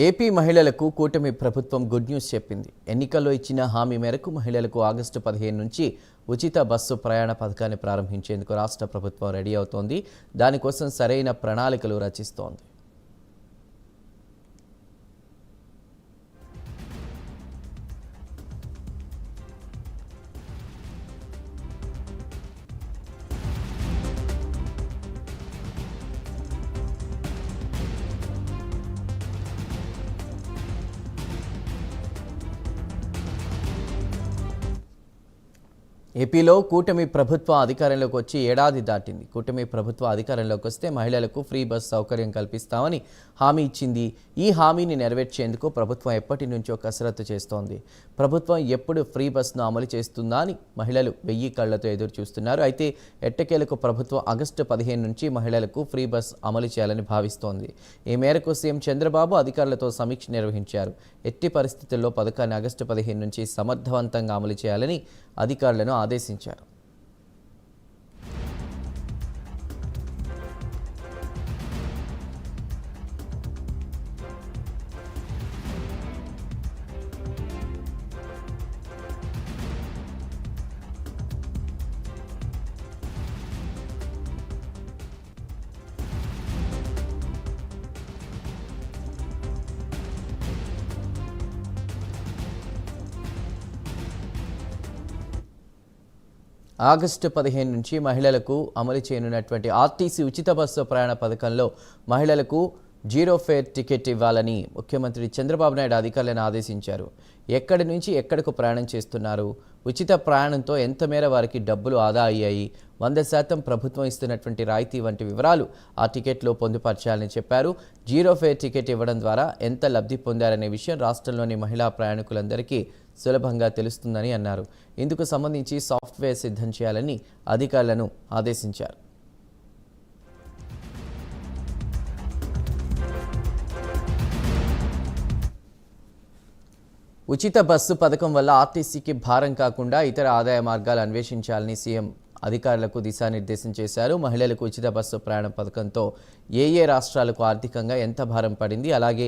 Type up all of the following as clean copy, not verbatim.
AP మహిళలకు కూటమి ప్రభుత్వం గుడ్ న్యూస్ చెప్పింది. ఎన్నికల్లో ఇచ్చిన హామీ మేరకు మహిళలకు ఆగస్టు 15 నుంచి ఉచిత బస్సు ప్రయాణ పథకాన్ని ప్రారంభించేందుకు రాష్ట్ర ప్రభుత్వం రెడీ అవుతోంది. దానికోసం సరైన ప్రణాళికలు రచిస్తోంది. ఏపీలో కూటమి ప్రభుత్వం అధికారంలోకి వచ్చి ఏడాది దాటింది. కూటమి ప్రభుత్వం అధికారంలోకి వస్తే మహిళలకు ఫ్రీ బస్ సౌకర్యం కల్పిస్తామని హామీ ఇచ్చింది. ఈ హామీని నెరవేర్చేందుకు ప్రభుత్వం ఎప్పటి నుంచో కసరత్తు చేస్తోంది. ప్రభుత్వం ఎప్పుడు ఫ్రీ బస్ను అమలు చేస్తుందా అని మహిళలు 1000 కళ్లతో ఎదురు చూస్తున్నారు. అయితే ఎట్టకేలకు ప్రభుత్వం ఆగస్టు 15 నుంచి మహిళలకు ఫ్రీ బస్ అమలు చేయాలని భావిస్తోంది. ఈ మేరకు సీఎం చంద్రబాబు అధికారులతో సమీక్ష నిర్వహించారు. ఎట్టి పరిస్థితుల్లో పథకాన్ని ఆగస్టు 15 నుంచి సమర్థవంతంగా అమలు చేయాలని అధికారులను ఆదేశించారు. ఆగస్టు 15 నుంచి మహిళలకు అమలు చేయనున్నటువంటి ఆర్టీసీ ఉచిత బస్సు ప్రయాణ పథకంలో మహిళలకు జీరో ఫేర్ టికెట్ ఇవ్వాలని ముఖ్యమంత్రి చంద్రబాబు నాయుడు అధికారులను ఆదేశించారు. ఎక్కడి నుంచి ఎక్కడకు ప్రయాణం చేస్తున్నారు, ఉచిత ప్రయాణంతో ఎంత మేర వారికి డబ్బులు ఆదా అయ్యాయి, 100% ప్రభుత్వం ఇస్తున్నటువంటి రాయితీ వంటి వివరాలు ఆ టికెట్లో పొందుపరచాలని చెప్పారు. జీరో ఫేర్ టికెట్ ఇవ్వడం ద్వారా ఎంత లబ్ధి పొందారనే విషయం రాష్ట్రంలోని మహిళా ప్రయాణికులందరికీ సులభంగా తెలుస్తుందని అన్నారు. ఇందుకు సంబంధించి సాఫ్ట్వేర్ సిద్ధం చేయాలని అధికారులను ఆదేశించారు. ఉచిత బస్సు పథకం వల్ల ఆర్టీసీకి భారం కాకుండా ఇతర ఆదాయ మార్గాలు అన్వేషించాలని సీఎం అధికారులకు దిశానిర్దేశం చేశారు. మహిళలకు ఉచిత బస్సు ప్రయాణ పథకంతో ఏ రాష్ట్రాలకు ఆర్థికంగా ఎంత భారం పడింది, అలాగే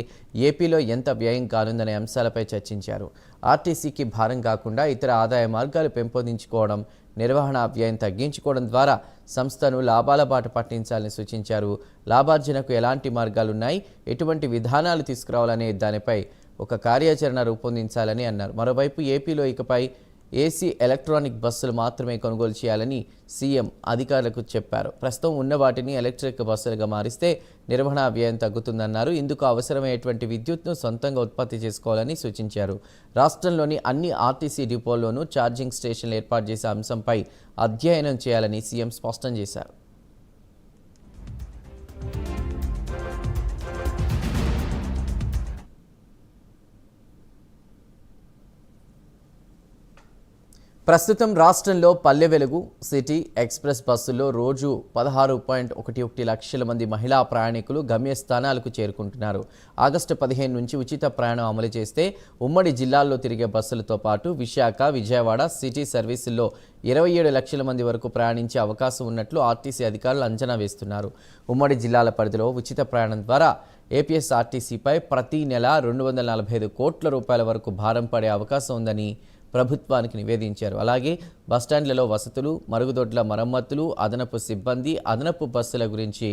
ఏపీలో ఎంత వ్యయం కానుందనే అంశాలపై చర్చించారు. ఆర్టీసీకి భారం కాకుండా ఇతర ఆదాయ మార్గాలు పెంపొందించుకోవడం, నిర్వహణ వ్యయం తగ్గించుకోవడం ద్వారా సంస్థను లాభాల బాట పట్టించాలని సూచించారు. లాభార్జనకు ఎలాంటి మార్గాలున్నాయి, ఎటువంటి విధానాలు తీసుకురావాలనే దానిపై ఒక కార్యాచరణ రూపొందించాలని అన్నారు. మరోవైపు ఏపీలో ఇకపై ఏసీ ఎలక్ట్రానిక్ బస్సులు మాత్రమే కొనుగోలు చేయాలని సీఎం అధికారులకు చెప్పారు. ప్రస్తుతం ఉన్న వాటిని ఎలక్ట్రిక్ బస్సులుగా మారిస్తే నిర్వహణ వ్యయం తగ్గుతుందన్నారు. ఇందుకు అవసరమయ్యేటువంటి విద్యుత్ను సొంతంగా ఉత్పత్తి చేసుకోవాలని సూచించారు. రాష్ట్రంలోని అన్ని ఆర్టీసీ డిపోల్లోనూ ఛార్జింగ్ స్టేషన్లు ఏర్పాటు చేసే అంశంపై అధ్యయనం చేయాలని సీఎం స్పష్టం చేశారు. ప్రస్తుతం రాష్ట్రంలో పల్లె వెలుగు, సిటీ ఎక్స్ప్రెస్ బస్సుల్లో రోజు 16.11 లక్షల మంది మహిళా ప్రయాణికులు గమ్యస్థానాలకు చేరుకుంటున్నారు. ఆగస్టు 15 నుంచి ఉచిత ప్రయాణం అమలు చేస్తే ఉమ్మడి జిల్లాల్లో తిరిగే బస్సులతో పాటు విశాఖ, విజయవాడ సిటీ సర్వీసుల్లో 27 లక్షల మంది వరకు ప్రయాణించే అవకాశం ఉన్నట్లు ఆర్టీసీ అధికారులు అంచనా వేస్తున్నారు. ఉమ్మడి జిల్లాల పరిధిలో ఉచిత ప్రయాణం ద్వారా ఏపీఎస్ఆర్టీసీపై ప్రతి నెల 245 కోట్ల రూపాయల వరకు భారం పడే అవకాశం ఉందని ప్రభుత్వానికి నివేదించారు. అలాగే బస్టాండ్లలో వసతులు, మరుగుదొడ్ల మరమ్మతులు, అదనపు సిబ్బంది, అదనపు బస్సుల గురించి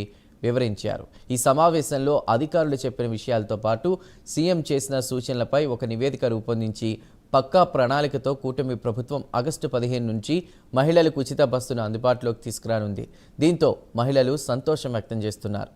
వివరించారు. ఈ సమావేశంలో అధికారులు చెప్పిన విషయాలతో పాటు సీఎం చేసిన సూచనలపై ఒక నివేదిక రూపొందించి పక్కా ప్రణాళికతో కూటమి ప్రభుత్వం ఆగస్టు 15 నుంచి మహిళలకు ఉచిత బస్సును అందుబాటులోకి తీసుకురానుంది. దీంతో మహిళలు సంతోషం వ్యక్తం చేస్తున్నారు.